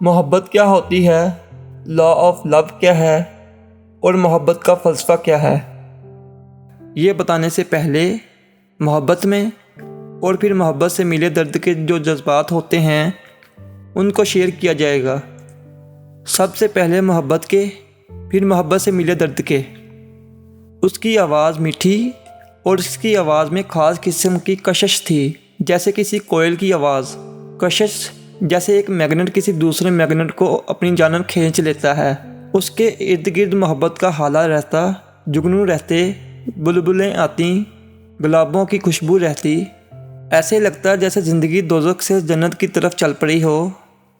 محبت کیا ہوتی ہے، لا آف لو کیا ہے اور محبت کا فلسفہ کیا ہے، یہ بتانے سے پہلے محبت میں اور پھر محبت سے ملے درد کے جو جذبات ہوتے ہیں ان کو شیئر کیا جائے گا۔ سب سے پہلے محبت کے، پھر محبت سے ملے درد کے۔ اس کی آواز میٹھی اور اس کی آواز میں خاص قسم کی کشش تھی، جیسے کسی کوئل کی آواز۔ کشش جیسے ایک میگنیٹ کسی دوسرے میگنیٹ کو اپنی جانب کھینچ لیتا ہے۔ اس کے ارد گرد محبت کا حالہ رہتا، جگنو رہتے، بلبلیں آتی، گلابوں کی خوشبو رہتی۔ ایسے لگتا جیسے زندگی دوزخ سے جنت کی طرف چل پڑی ہو،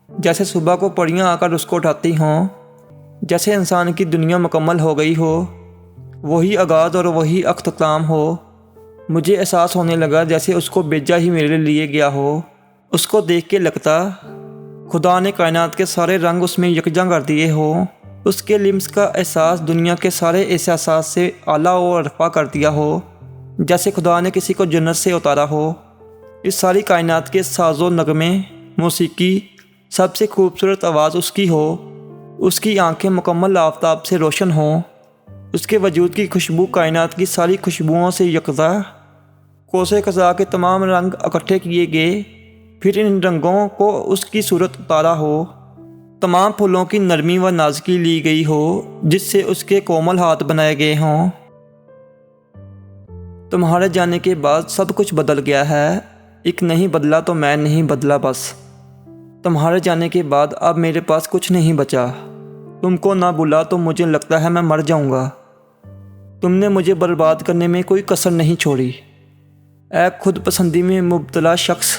جیسے صبح کو پریاں آ کر اس کو اٹھاتی ہوں، جیسے انسان کی دنیا مکمل ہو گئی ہو، وہی آغاز اور وہی اختتام ہو۔ مجھے احساس ہونے لگا جیسے اس کو بھیجا ہی میرے لیے گیا ہو۔ اس کو دیکھ کے لگتا خدا نے کائنات کے سارے رنگ اس میں یکجا کر دیے ہوں۔ اس کے لمس کا احساس دنیا کے سارے احساسات سے اعلیٰ و ارفع کر دیا ہو، جیسے خدا نے کسی کو جنت سے اتارا ہو۔ اس ساری کائنات کے ساز و نغمے، موسیقی، سب سے خوبصورت آواز اس کی ہو۔ اس کی آنکھیں مکمل آفتاب سے روشن ہوں۔ اس کے وجود کی خوشبو کائنات کی ساری خوشبوؤں سے یکجا۔ کوسے قضا کے تمام رنگ اکٹھے کیے گئے، پھر ان رنگوں کو اس کی صورت اتارا ہو۔ تمام پھولوں کی نرمی و نازکی لی گئی ہو، جس سے اس کے کومل ہاتھ بنائے گئے ہوں۔ تمہارے جانے کے بعد سب کچھ بدل گیا ہے، ایک نہیں بدلا تو میں نہیں بدلا بس۔ تمہارے جانے کے بعد اب میرے پاس کچھ نہیں بچا۔ تم کو نہ بھولا تو مجھے لگتا ہے میں مر جاؤں گا۔ تم نے مجھے برباد کرنے میں کوئی کسر نہیں چھوڑی۔ اے خود پسندی میں مبتلا شخص،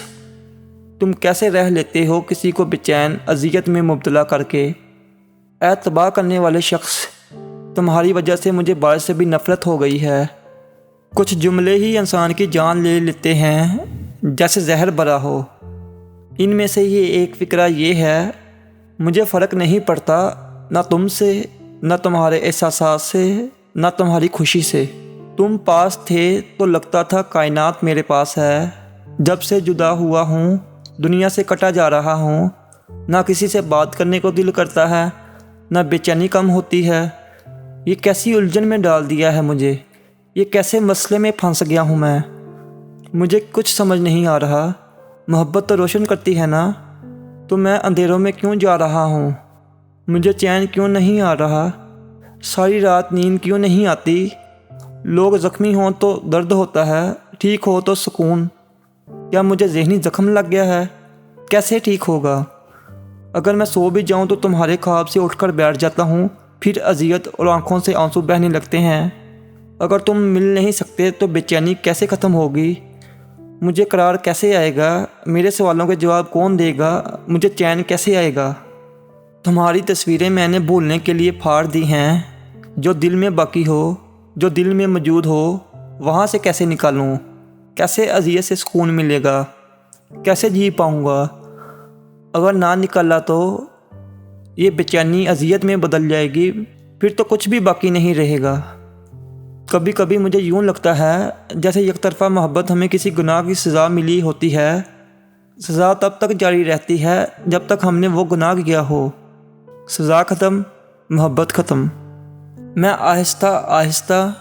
تم کیسے رہ لیتے ہو کسی کو بے چین اذیت میں مبتلا کر کے؟ اے تباہ کرنے والے شخص، تمہاری وجہ سے مجھے باعث سے بھی نفرت ہو گئی ہے۔ کچھ جملے ہی انسان کی جان لے لیتے ہیں، جیسے زہر بھرا ہو۔ ان میں سے یہ ایک فقرہ یہ ہے، مجھے فرق نہیں پڑتا نہ تم سے، نہ تمہارے احساسات سے، نہ تمہاری خوشی سے۔ تم پاس تھے تو لگتا تھا کائنات میرے پاس ہے۔ جب سے جدا ہوا ہوں، دنیا سے کٹا جا رہا ہوں، نہ کسی سے بات کرنے کو دل کرتا ہے، نہ بے چینی کم ہوتی ہے۔ یہ کیسی الجھن میں ڈال دیا ہے مجھے، یہ کیسے مسئلے میں پھنس گیا ہوں میں۔ مجھے کچھ سمجھ نہیں آ رہا۔ محبت تو روشن کرتی ہے نا، تو میں اندھیروں میں کیوں جا رہا ہوں؟ مجھے چین کیوں نہیں آ رہا؟ ساری رات نیند کیوں نہیں آتی؟ لوگ زخمی ہوں تو درد ہوتا ہے، ٹھیک ہو تو سکون۔ کیا مجھے ذہنی زخم لگ گیا ہے؟ کیسے ٹھیک ہوگا؟ اگر میں سو بھی جاؤں تو تمہارے خواب سے اٹھ کر بیٹھ جاتا ہوں، پھر اذیت اور آنکھوں سے آنسو بہنے لگتے ہیں۔ اگر تم مل نہیں سکتے تو بے چینی کیسے ختم ہوگی؟ مجھے قرار کیسے آئے گا؟ میرے سوالوں کے جواب کون دے گا؟ مجھے چین کیسے آئے گا؟ تمہاری تصویریں میں نے بھولنے کے لیے پھاڑ دی ہیں۔ جو دل میں باقی ہو، جو دل میں موجود ہو، وہاں سے کیسے نکالوں؟ کیسے اذیت سے سکون ملے گا؟ کیسے جی پاؤں گا؟ اگر نہ نکالا تو یہ بے چینی اذیت میں بدل جائے گی، پھر تو کچھ بھی باقی نہیں رہے گا۔ کبھی کبھی مجھے یوں لگتا ہے جیسے یک طرفہ محبت ہمیں کسی گناہ کی سزا ملی ہوتی ہے۔ سزا تب تک جاری رہتی ہے جب تک ہم نے وہ گناہ کیا ہو۔ سزا ختم، محبت ختم۔ میں آہستہ آہستہ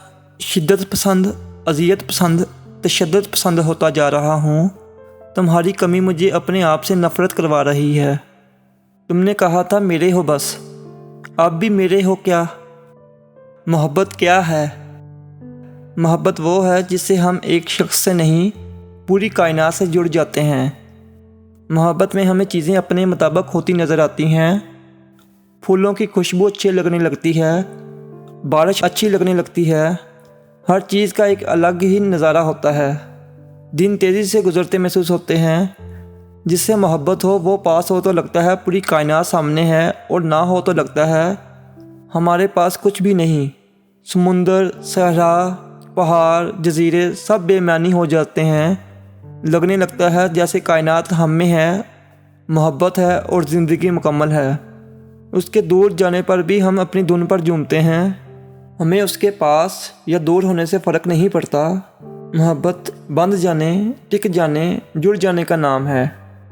شدت پسند، اذیت پسند، تشدد پسند ہوتا جا رہا ہوں۔ تمہاری کمی مجھے اپنے آپ سے نفرت کروا رہی ہے۔ تم نے کہا تھا میرے ہو بس، اب بھی میرے ہو کیا؟ محبت کیا ہے؟ محبت وہ ہے جس سے ہم ایک شخص سے نہیں، پوری کائنات سے جڑ جاتے ہیں۔ محبت میں ہمیں چیزیں اپنے مطابق ہوتی نظر آتی ہیں۔ پھولوں کی خوشبو اچھی لگنے لگتی ہے، بارش اچھی لگنے لگتی ہے۔ ہر چیز کا ایک الگ ہی نظارہ ہوتا ہے۔ دن تیزی سے گزرتے محسوس ہوتے ہیں۔ جس سے محبت ہو وہ پاس ہو تو لگتا ہے پوری کائنات سامنے ہے، اور نہ ہو تو لگتا ہے ہمارے پاس کچھ بھی نہیں۔ سمندر، صحرا، پہاڑ، جزیرے سب بے معنی ہو جاتے ہیں۔ لگنے لگتا ہے جیسے کائنات ہم میں ہے، محبت ہے اور زندگی مکمل ہے۔ اس کے دور جانے پر بھی ہم اپنی دھن پر جھومتے ہیں۔ ہمیں اس کے پاس یا دور ہونے سے فرق نہیں پڑتا۔ محبت بندھ جانے، ٹک جانے، جڑ جانے کا نام ہے۔